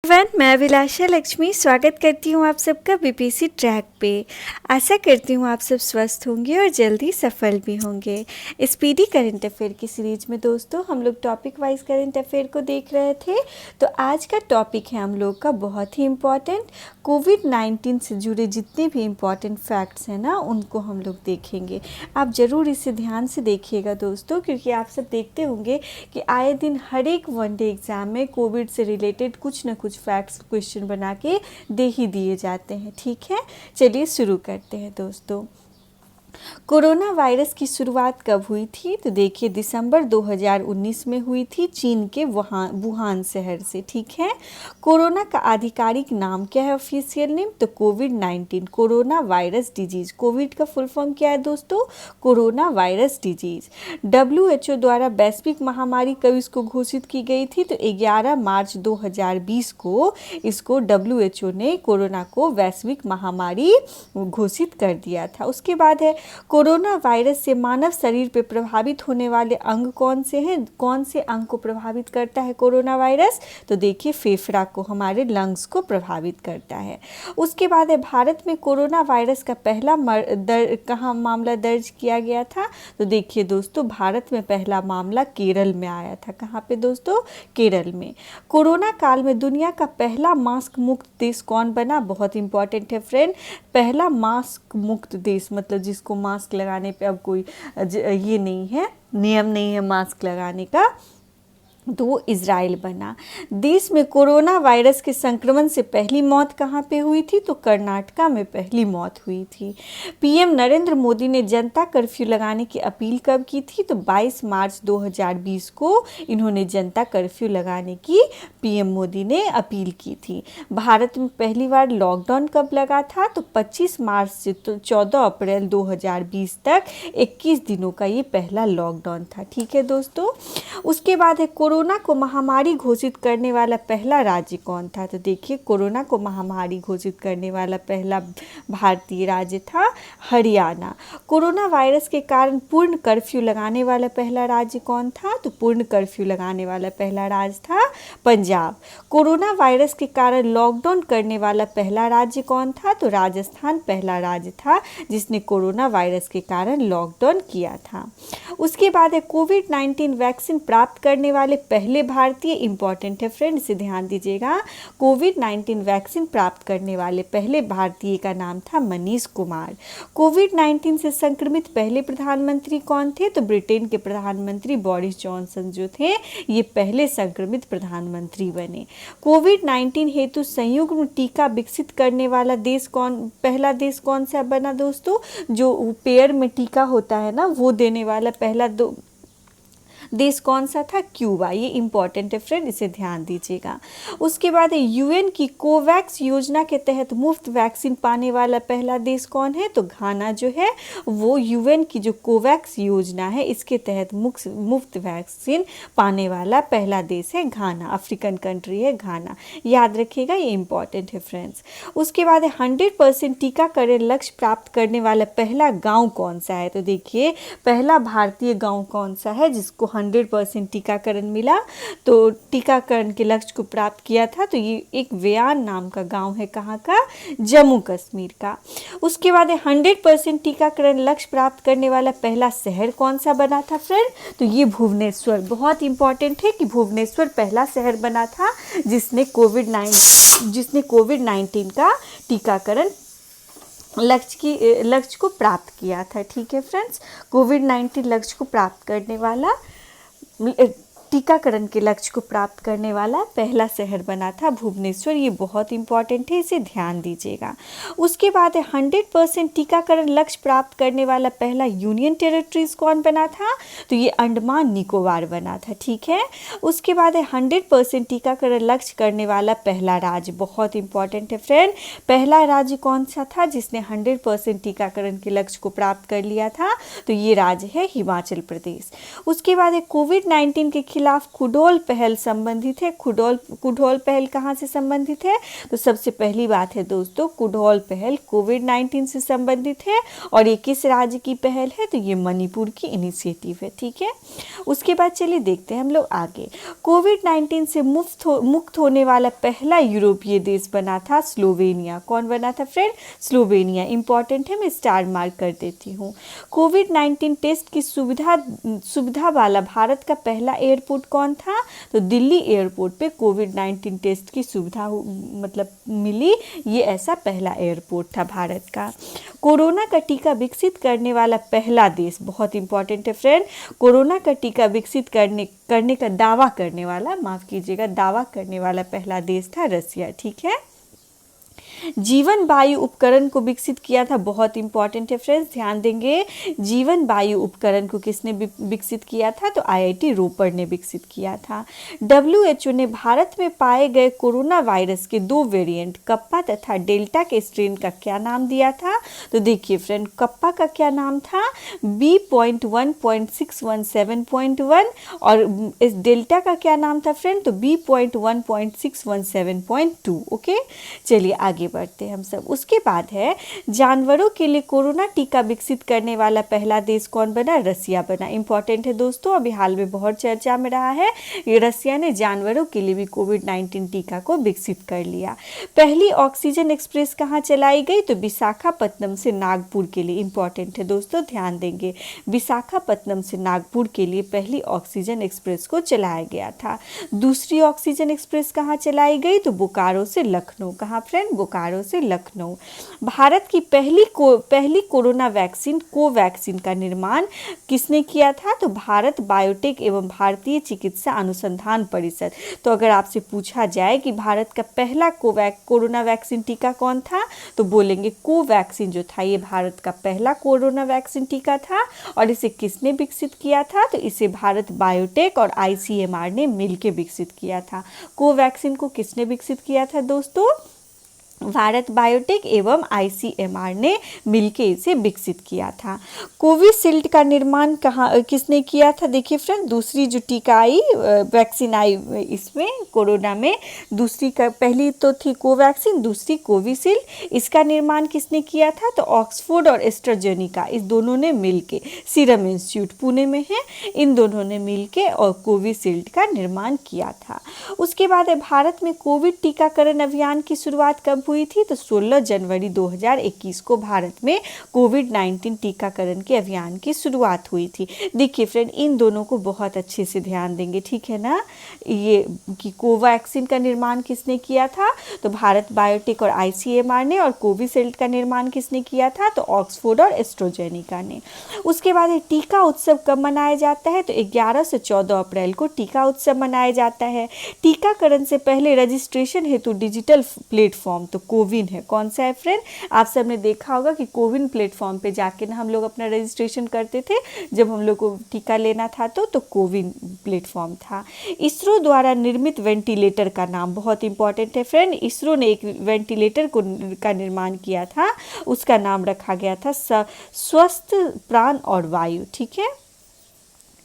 मैं अभिलाषा लक्ष्मी स्वागत करती हूँ आप सबका बीपीएससी ट्रैक पे। आशा करती हूँ आप सब स्वस्थ होंगे और जल्दी सफल भी होंगे। स्पीडी करंट अफेयर की सीरीज में दोस्तों हम लोग टॉपिक वाइज करंट अफेयर को देख रहे थे। तो आज का टॉपिक है हम लोग का बहुत ही इम्पॉर्टेंट, कोविड-19 से जुड़े जितने भी इम्पॉर्टेंट फैक्ट्स हैं ना उनको हम लोग देखेंगे। आप ज़रूर इसे ध्यान से देखिएगा दोस्तों, क्योंकि आप सब देखते होंगे कि आए दिन हर एक वनडे एग्ज़ाम में कोविड से रिलेटेड कुछ न कुछ फैक्ट्स क्वेश्चन बना के दे ही दिए जाते हैं। ठीक है, चलिए शुरू करते हैं दोस्तों। कोरोना वायरस की शुरुआत कब हुई थी? तो देखिए दिसंबर 2019 में हुई थी चीन के वुहान शहर से। ठीक है, कोरोना का आधिकारिक नाम क्या है, ऑफिशियल नेम? तो कोविड-19, कोरोना वायरस डिजीज। कोविड का फुल फॉर्म क्या है दोस्तों? Corona virus disease. WHO द्वारा वैश्विक महामारी कब इसको घोषित की गई थी? तो 11 मार्च 2020 को इसको WHO ने कोरोना को वैश्विक महामारी घोषित कर दिया था। उसके बाद है कोरोना वायरस से मानव शरीर पर प्रभावित होने वाले अंग कौन से हैं? कौन से अंग को प्रभावित करता है कोरोना वायरस? तो देखिए फेफड़ा को, हमारे लंग्स को प्रभावित करता है। उसके बाद है भारत में कोरोना वायरस का पहला कहाँ मामला दर्ज किया गया था? तो देखिए दोस्तों भारत में पहला मामला केरल में आया था। कहाँ पे दोस्तों? केरल में। कोरोना काल में दुनिया का पहला मास्क मुक्त देश कौन बना? बहुत इंपॉर्टेंट है फ्रेंड। पहला मास्क मुक्त देश मतलब जिसको मास्क लगाने पे अब कोई ये नहीं है, नियम नहीं है मास्क लगाने का, तो वो इजराइल बना। देश में कोरोना वायरस के संक्रमण से पहली मौत कहाँ पे हुई थी? तो कर्नाटका में पहली मौत हुई थी। पीएम नरेंद्र मोदी ने जनता कर्फ्यू लगाने की अपील कब की थी? तो 22 मार्च 2020 को इन्होंने जनता कर्फ्यू लगाने की पीएम मोदी ने अपील की थी। भारत में पहली बार लॉकडाउन कब लगा था? तो 25 मार्च से 14 अप्रैल 2020 तक 21 दिनों का ये पहला लॉकडाउन था। ठीक है दोस्तों, उसके बाद है कोरोना को महामारी घोषित करने वाला पहला राज्य कौन था? तो देखिए कोरोना को महामारी घोषित करने वाला पहला भारतीय राज्य था हरियाणा। कोरोना वायरस के कारण पूर्ण कर्फ्यू लगाने वाला पहला राज्य कौन था? तो पूर्ण कर्फ्यू लगाने वाला पहला राज्य था पंजाब। कोरोना वायरस के कारण लॉकडाउन करने वाला पहला राज्य कौन था? तो राजस्थान पहला राज्य था जिसने कोरोना वायरस के कारण लॉकडाउन किया था। उसके बाद है कोविड-19 वैक्सीन प्राप्त करने वाले पहले भारतीय, इंपॉर्टेंट है फ्रेंड इसे ध्यान दीजिएगा। कोविड-19 वैक्सीन प्राप्त करने वाले पहले भारतीय का नाम था मनीष कुमार। कोविड-19 से संक्रमित पहले प्रधानमंत्री कौन थे? तो ब्रिटेन के प्रधानमंत्री बोरिस जॉनसन जो थे ये पहले संक्रमित प्रधानमंत्री बने। कोविड-19 हेतु संयुग्म टीका विकसित करने वाला देश पहला देश कौन सा बना दोस्तों? जो पेयर में टीका होता है ना वो देने वाला पहला देश कौन सा था? क्यूबा। ये इंपॉर्टेंट है फ्रेंड इसे ध्यान दीजिएगा। उसके बाद यूएन की कोवैक्स योजना के तहत मुफ्त वैक्सीन पाने वाला पहला देश कौन है? तो घाना जो है वो यूएन की जो कोवैक्स योजना है इसके तहत मुफ्त वैक्सीन पाने वाला पहला देश है घाना। अफ्रीकन कंट्री है घाना, याद रखिएगा ये इंपॉर्टेंट है फ्रेंड्स। उसके बाद 100% टीकाकरण लक्ष्य प्राप्त करने वाला पहला गाँव कौन सा है? तो देखिए पहला भारतीय गाँव कौन सा है जिसको 100% टीकाकरण मिला, तो टीकाकरण के लक्ष्य को प्राप्त किया था? तो ये एक व्यान नाम का गांव है। कहाँ का? जम्मू कश्मीर का। उसके बाद 100% टीकाकरण लक्ष्य प्राप्त करने वाला पहला शहर कौन सा बना था फ्रेंड? तो ये भुवनेश्वर। बहुत इंपॉर्टेंट है कि भुवनेश्वर पहला शहर बना था जिसने कोविड-19 का टीकाकरण लक्ष्य को प्राप्त किया था। ठीक है फ्रेंड्स, कोविड-19 लक्ष्य को प्राप्त करने वाला टीकाकरण के लक्ष्य को प्राप्त करने वाला पहला शहर बना था भुवनेश्वर। ये बहुत इंपॉर्टेंट है इसे ध्यान दीजिएगा। उसके बाद 100% टीकाकरण लक्ष्य प्राप्त करने वाला पहला यूनियन टेरिटरीज कौन बना था? तो ये अंडमान निकोबार बना था। ठीक है, उसके बाद 100% टीकाकरण लक्ष्य करने वाला पहला राज्य, बहुत इंपॉर्टेंट है फ्रेंड, पहला राज्य कौन सा था जिसने 100% टीकाकरण के लक्ष्य को प्राप्त कर लिया था? तो ये राज्य है हिमाचल प्रदेश। उसके बाद कोविड-19 के खिलाफ खुडोल पहल संबंधित है। खुडोल पहल कहाँ से संबंधित है? तो सबसे पहली बात है दोस्तों, खुडोल पहल कोविड-19 से संबंधित है। और ये किस राज्य की पहल है? तो ये मणिपुर की इनिशिएटिव है, ठीक है। उसके बाद चलिए देखते हैं हम लोग आगे। कोविड-19 से मुक्त होने वाला पहला यूरोपीय देश बना था स्लोवेनिया। कौन बना था फ्रेंड? स्लोवेनिया। इंपॉर्टेंट है, मैं स्टार मार्क कर देती हूँ। कोविड-19 टेस्ट की सुविधा वाला भारत का पहला एयरपोर्ट कौन था? तो दिल्ली एयरपोर्ट पे कोविड-19 टेस्ट की सुविधा मतलब मिली, ये ऐसा पहला एयरपोर्ट था भारत का। कोरोना का टीका विकसित करने वाला पहला देश, बहुत इंपॉर्टेंट है फ्रेंड, कोरोना का टीका विकसित करने का दावा करने वाला, माफ कीजिएगा, दावा करने वाला पहला देश था रसिया, ठीक है। जीवन वायु उपकरण को विकसित किया था, बहुत इंपॉर्टेंट है फ्रेंड्स, ध्यान देंगे। जीवन वायु उपकरण को किसने विकसित किया था? तो आईआईटी रोपड़ ने विकसित किया था। WHO ने भारत में पाए गए कोरोना वायरस के 2 वेरिएंट कप्पा तथा डेल्टा के स्ट्रेन का क्या नाम दिया था? तो देखिए फ्रेंड, कप्पा का क्या नाम था? B.1.617.1 और इस डेल्टा का क्या नाम था फ्रेंड? तो B.1.617.2। ओके, चलिए आगे बढ़ते हैं हम सब। उसके बाद है जानवरों के लिए कोरोना टीका विकसित करने वाला पहला देश कौन बना? रसिया बना। इंपॉर्टेंट है दोस्तों, अभी हाल में बहुत चर्चा में रहा है, ये रसिया ने जानवरों के लिए भी कोविड-19 टीका को विकसित कर लिया। पहली ऑक्सीजन एक्सप्रेस कहाँ चलाई गई? तो विशाखापत्तनम से नागपुर के लिए। इंपॉर्टेंट है दोस्तों, ध्यान देंगे, विशाखापत्तनम से नागपुर के लिए पहली ऑक्सीजन एक्सप्रेस को चलाया गया था। दूसरी ऑक्सीजन एक्सप्रेस कहाँ चलाई गई? तो बोकारो से लखनऊ। कहाँ फ्रेंड? बोकारो से लखनऊ। भारत की पहली कोरोना वैक्सीन कोवैक्सीन का निर्माण किसने किया था? तो भारत बायोटेक एवं भारतीय चिकित्सा अनुसंधान परिषद। तो अगर आपसे पूछा जाए कि भारत का पहला कोरोना वैक्सीन टीका कौन था, तो बोलेंगे कोवैक्सीन जो था ये भारत का पहला कोरोना वैक्सीन टीका था। और इसे किसने विकसित किया था? तो इसे भारत बायोटेक और ICMR ने मिलकर विकसित किया था। कोवैक्सीन को किसने विकसित किया था दोस्तों? भारत बायोटेक एवं ICMR ने मिलकर इसे विकसित किया था। कोविशील्ड का निर्माण किसने किया था? देखिए फ्रेंड, दूसरी जो टीका आई, वैक्सीन आई इसमें कोरोना में, दूसरी का, पहली तो थी कोवैक्सीन, दूसरी कोविशील्ड, इसका निर्माण किसने किया था? तो ऑक्सफोर्ड और एस्ट्राजेनेका, इस दोनों ने मिलके, सीरम इंस्टीट्यूट पुणे में है, इन दोनों ने मिलके और कोविशील्ड का निर्माण किया था। उसके बाद भारत में कोविड टीकाकरण अभियान की शुरुआत कब हुई थी? तो 16 जनवरी 2021 को भारत में कोविड-19 टीकाकरण के अभियान की शुरुआत हुई थी। देखिए फ्रेंड, इन दोनों को बहुत अच्छे से ध्यान देंगे, ठीक है ना। ये कि कोवैक्सीन का निर्माण किसने किया था? तो भारत बायोटेक और ICMR ने। और कोविशील्ड का निर्माण किसने किया था? तो ऑक्सफोर्ड और एस्ट्राजेनेका ने। उसके बाद टीका उत्सव कब मनाया जाता है? तो 11 से 14 अप्रैल को टीका उत्सव मनाया जाता है। टीकाकरण से पहले रजिस्ट्रेशन हेतु डिजिटल प्लेटफॉर्म तो कोविन है। कौन सा है फ्रेंड? आप सबने देखा होगा कि कोविन प्लेटफॉर्म पे जाके ना हम लोग अपना रजिस्ट्रेशन करते थे जब हम लोग को टीका लेना था, तो कोविन प्लेटफॉर्म था। इसरो द्वारा निर्मित वेंटिलेटर का नाम, बहुत इंपॉर्टेंट है फ्रेंड, इसरो ने एक वेंटिलेटर का निर्माण किया था, उसका नाम रखा गया था स्वस्थ प्राण और वायु, ठीक है।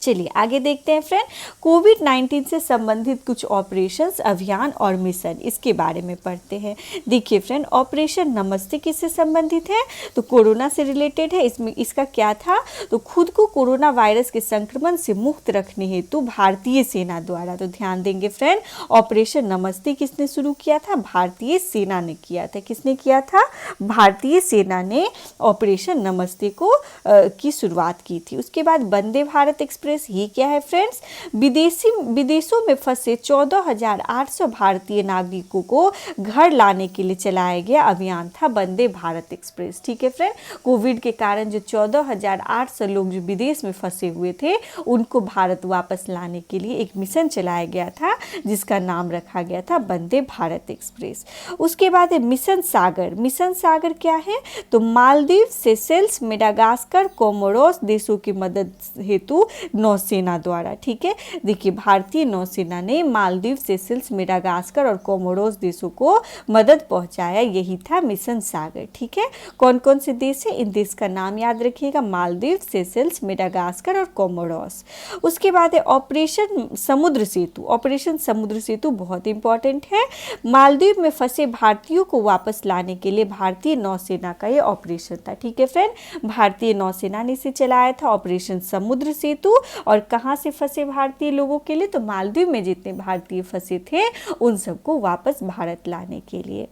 चलिए आगे देखते हैं फ्रेंड, कोविड-19 से संबंधित कुछ ऑपरेशंस, अभियान और मिशन, इसके बारे में पढ़ते हैं। देखिए फ्रेंड, ऑपरेशन नमस्ते किससे संबंधित है? तो कोरोना से रिलेटेड है। इसमें इसका क्या था? तो खुद को कोरोना वायरस के संक्रमण से मुक्त रखने हेतु भारतीय सेना द्वारा, तो ध्यान देंगे फ्रेंड, ऑपरेशन नमस्ते किसने शुरू किया था? भारतीय सेना ने किया था। किसने किया था? भारतीय सेना ने ऑपरेशन नमस्ते को की शुरुआत की थी। उसके बाद वंदे भारत एक्सप्रेस, ये क्या है फ्रेंड्स? विदेशों में फंसे 14,800 भारतीय नागरिकों को घर लाने के लिए चलाया गया अभियान था वंदे भारत एक्सप्रेस, ठीक है फ्रेंड। कोविड के कारण जो 14,800 लोग जो विदेश में फंसे हुए थे, उनको भारत वापस लाने के लिए एक मिशन चलाया गया था, जिसका नाम रखा गया था वंदे भारत एक्सप्रेस। उसके बाद है मिशन सागर। मिशन सागर क्या है? तो मालदीव, सेशेल्स, मेडागास्कर, कोमोरोस देशों की मदद हेतु नौसेना द्वारा। ठीक है, देखिए भारतीय नौसेना ने मालदीव, सेशल्स, मेडागास्कर और कोमोरोस देशों को मदद पहुंचाया, यही था मिशन सागर। ठीक है, कौन कौन से देश है, इन देश का नाम याद रखिएगा, मालदीव, सेशल्स, मेडागास्कर और कोमोरोस। उसके बाद है ऑपरेशन समुद्र सेतु। ऑपरेशन समुद्र सेतु बहुत इंपॉर्टेंट है। मालदीव में फंसे भारतीयों को वापस लाने के लिए भारतीय नौसेना का ये ऑपरेशन था। ठीक है फ्रेंड, भारतीय नौसेना ने इसे चलाया था ऑपरेशन समुद्र सेतु। और कहाँ से फंसे भारतीय लोगों के लिए, तो मालदीव में जितने भारतीय फंसे थे उन सबको वापस भारत लाने के लिए।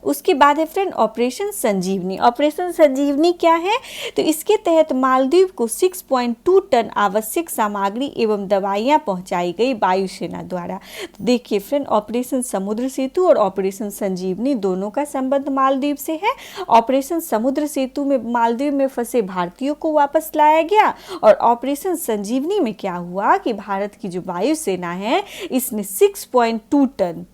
उसके बाद है फ्रेंड ऑपरेशन संजीवनी। ऑपरेशन संजीवनी क्या है, तो इसके तहत मालदीव को 6.2 टन आवश्यक सामग्री एवं दवाइयां पहुंचाई गई वायुसेना द्वारा। तो देखिए फ्रेंड, ऑपरेशन समुद्र सेतु और ऑपरेशन संजीवनी दोनों का संबंध मालदीव से है। ऑपरेशन समुद्र सेतु में मालदीव में फंसे भारतीयों को वापस लाया गया, और ऑपरेशन संजीवनी में क्या हुआ कि भारत की जो वायुसेना है इसने 6.2 टन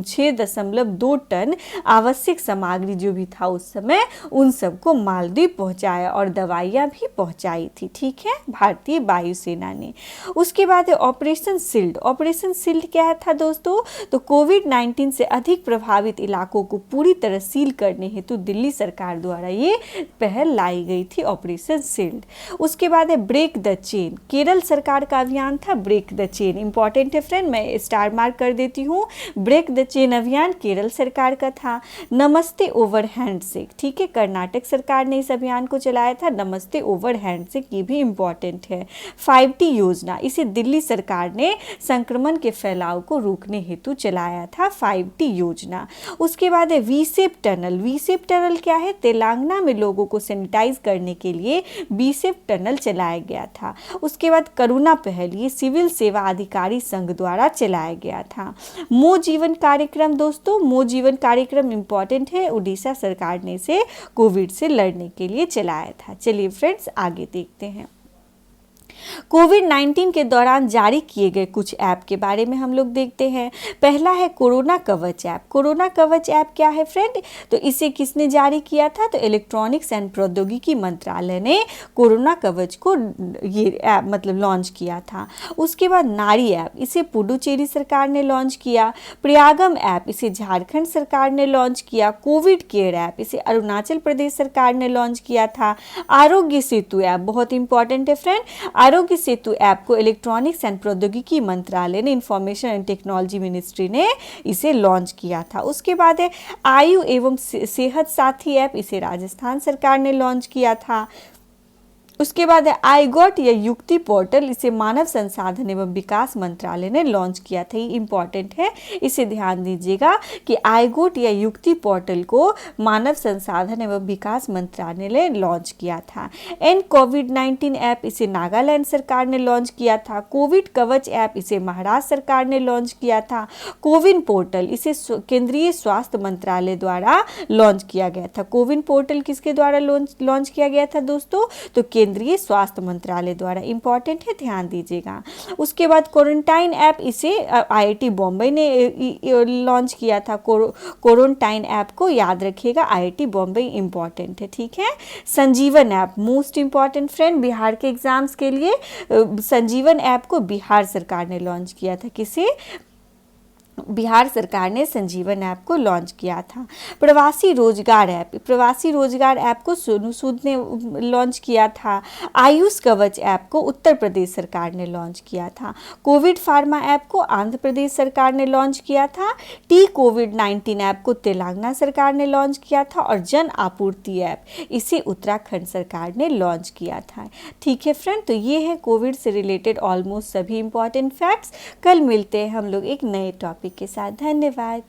6.2 टन आवश्यक सामग्री जो भी था उस समय उन सबको मालदीव पहुंचाया और दवाइयां भी पहुंचाई थी। ठीक है, भारतीय वायुसेना ने। उसके बाद है ऑपरेशन शील्ड। ऑपरेशन शील्ड क्या है था दोस्तों, तो कोविड-19 से अधिक प्रभावित इलाकों को पूरी तरह सील करने हेतु दिल्ली सरकार द्वारा ये पहल लाई गई थी, ऑपरेशन शील्ड। उसके बाद है ब्रेक द चेन। केरल सरकार का अभियान था ब्रेक द चेन। इंपॉर्टेंट है फ्रेंड, मैं स्टार मार्क कर देती हूँ। ब्रेक चेन अभियान केरल सरकार का था। नमस्ते ओवर हैंडशेक, ठीक है, कर्नाटक सरकार ने इस अभियान को चलाया था। नमस्ते ओवर हैंडशेक ये भी इंपॉर्टेंट है। 5T योजना, इसे दिल्ली सरकार ने संक्रमण के फैलाव को रोकने हेतु चलाया था, 5T योजना। उसके बाद है वी सेप टनल। वी सेप टनल क्या है, तेलंगाना में लोगों को सैनिटाइज करने के लिए वी सेप टनल चलाया गया था। उसके बाद करुणा पहल, ये सिविल सेवा अधिकारी संघ द्वारा चलाया गया था। मो जीवन कार्यक्रम दोस्तों, मो जीवन कार्यक्रम इंपॉर्टेंट है, उड़ीसा सरकार ने इसे कोविड से लड़ने के लिए चलाया था। चलिए फ्रेंड्स आगे देखते हैं। कोविड-19 के दौरान जारी किए गए कुछ ऐप के बारे में हम लोग देखते हैं। पहला है कोरोना कवच ऐप। कोरोना कवच ऐप क्या है फ्रेंड, तो इसे किसने जारी किया था, तो इलेक्ट्रॉनिक्स एंड प्रौद्योगिकी मंत्रालय ने कोरोना कवच को ये ऐप मतलब लॉन्च किया था। उसके बाद नारी ऐप, इसे पुडुचेरी सरकार ने लॉन्च किया। प्रयागम ऐप, इसे झारखंड सरकार ने लॉन्च किया। कोविड केयर ऐप, इसे अरुणाचल प्रदेश सरकार ने लॉन्च किया था। आरोग्य सेतु ऐप बहुत इंपॉर्टेंट है फ्रेंड। आरोग्य सेतु ऐप को इलेक्ट्रॉनिक्स एंड प्रौद्योगिकी मंत्रालय ने, इंफॉर्मेशन एंड टेक्नोलॉजी मिनिस्ट्री ने इसे लॉन्च किया था। उसके बाद है आयु एवं सेहत साथी ऐप, इसे राजस्थान सरकार ने लॉन्च किया था। उसके बाद है आई गॉट या युक्ति पोर्टल, इसे मानव संसाधन एवं विकास मंत्रालय ने लॉन्च किया था। ये इंपॉर्टेंट है, इसे ध्यान दीजिएगा कि आई गॉट या युक्ति पोर्टल को मानव संसाधन एवं विकास मंत्रालय ने लॉन्च किया था। एंड कोविड-19 ऐप, इसे नागालैंड सरकार ने लॉन्च किया था। कोविड कवच ऐप, इसे महाराष्ट्र सरकार ने लॉन्च किया था। कोविन पोर्टल, इसे केंद्रीय स्वास्थ्य मंत्रालय द्वारा लॉन्च किया गया था। कोविन पोर्टल किसके द्वारा लॉन्च किया गया था दोस्तों, तो केंद्रीय स्वास्थ्य मंत्रालय द्वारा। इंपॉर्टेंट है, ध्यान दीजिएगा। उसके बाद क्वारंटाइन ऐप, इसे IIT बॉम्बे ने लॉन्च किया था। क्वारंटाइन ऐप को याद रखिएगा, IIT बॉम्बे इंपॉर्टेंट है, ठीक है। Sanjeevan app most important friend, Bihar के एग्जाम्स के लिए संजीवन ऐप को बिहार सरकार ने लॉन्च किया था। किसे, बिहार सरकार ने संजीवन ऐप को लॉन्च किया था। प्रवासी रोजगार ऐप, प्रवासी रोजगार ऐप को सोनू सूद ने लॉन्च किया था। आयुष कवच ऐप को उत्तर प्रदेश सरकार ने लॉन्च किया था। कोविड फार्मा ऐप को आंध्र प्रदेश सरकार ने लॉन्च किया था। टी कोविड-19 ऐप को तेलंगाना सरकार ने लॉन्च किया था। और जन आपूर्ति ऐप, इसे उत्तराखंड सरकार ने लॉन्च किया था। ठीक है फ्रेंड, तो ये है कोविड से रिलेटेड ऑलमोस्ट सभी इंपॉर्टेंट फैक्ट्स। कल मिलते हैं हम लोग एक नए टॉपिक के साथ। धन्यवाद।